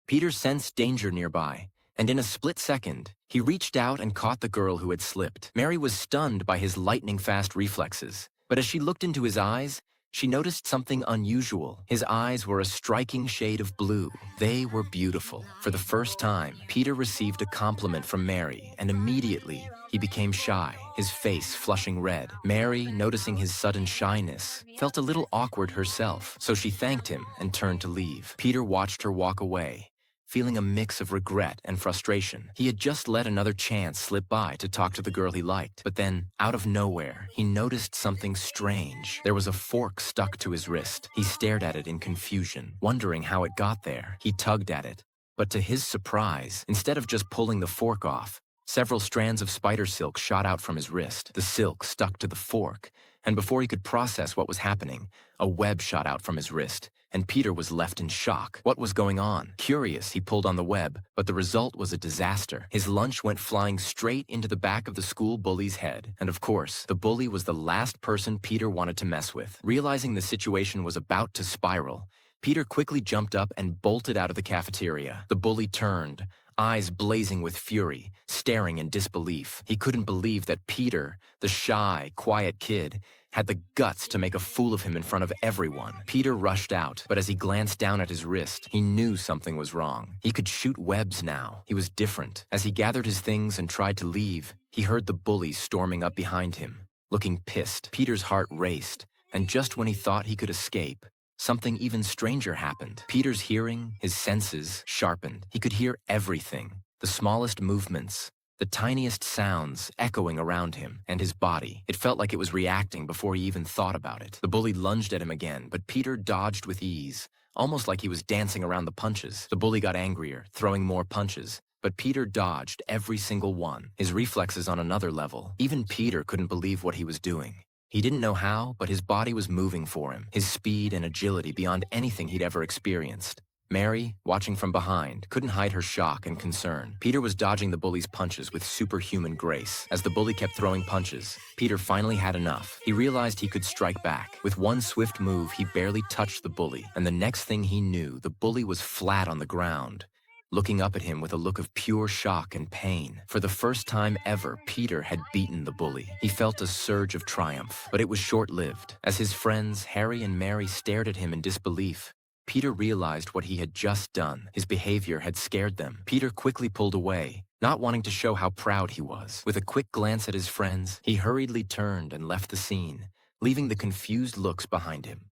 Peter sensed danger nearby, and in a split second, he reached out and caught the girl who had slipped. Mary was stunned by his lightning-fast reflexes, but as she looked into his eyes, she noticed something unusual. His eyes were a striking shade of blue. They were beautiful. For the first time, Peter received a compliment from Mary, and immediately, he became shy, his face flushing red. Mary, noticing his sudden shyness, felt a little awkward herself, so she thanked him and turned to leave. Peter watched her walk away, feeling a mix of regret and frustration. He had just let another chance slip by to talk to the girl he liked, but then, out of nowhere, he noticed something strange. There was a fork stuck to his wrist. He stared at it in confusion, wondering how it got there. He tugged at it, but to his surprise, instead of just pulling the fork off, several strands of spider silk shot out from his wrist. The silk stuck to the fork, and before he could process what was happening, a web shot out from his wrist, and Peter was left in shock. What was going on? Curious, he pulled on the web, but the result was a disaster. His lunch went flying straight into the back of the school bully's head, and of course, the bully was the last person Peter wanted to mess with. Realizing the situation was about to spiral, Peter quickly jumped up and bolted out of the cafeteria. The bully turned, eyes blazing with fury, staring in disbelief. He couldn't believe that Peter, the shy, quiet kid, had the guts to make a fool of him in front of everyone. Peter rushed out, but as he glanced down at his wrist, he knew something was wrong. He could shoot webs now. He was different. As he gathered his things and tried to leave, he heard the bully storming up behind him, looking pissed. Peter's heart raced, and just when he thought he could escape, something even stranger happened. Peter's hearing, his senses, sharpened. He could hear everything, the smallest movements, the tiniest sounds echoing around him and his body. It felt like it was reacting before he even thought about it. The bully lunged at him again, but Peter dodged with ease, almost like he was dancing around the punches. The bully got angrier, throwing more punches, but Peter dodged every single one, his reflexes on another level. Even Peter couldn't believe what he was doing. He didn't know how, but his body was moving for him, his speed and agility beyond anything he'd ever experienced. Mary, watching from behind, couldn't hide her shock and concern. Peter was dodging the bully's punches with superhuman grace. As the bully kept throwing punches, Peter finally had enough. He realized he could strike back. With one swift move, he barely touched the bully, and the next thing he knew, the bully was flat on the ground, looking up at him with a look of pure shock and pain. For the first time ever, Peter had beaten the bully. He felt a surge of triumph, but it was short-lived. As his friends, Harry and Mary, stared at him in disbelief, Peter realized what he had just done. His behavior had scared them. Peter quickly pulled away, not wanting to show how proud he was. With a quick glance at his friends, he hurriedly turned and left the scene, leaving the confused looks behind him.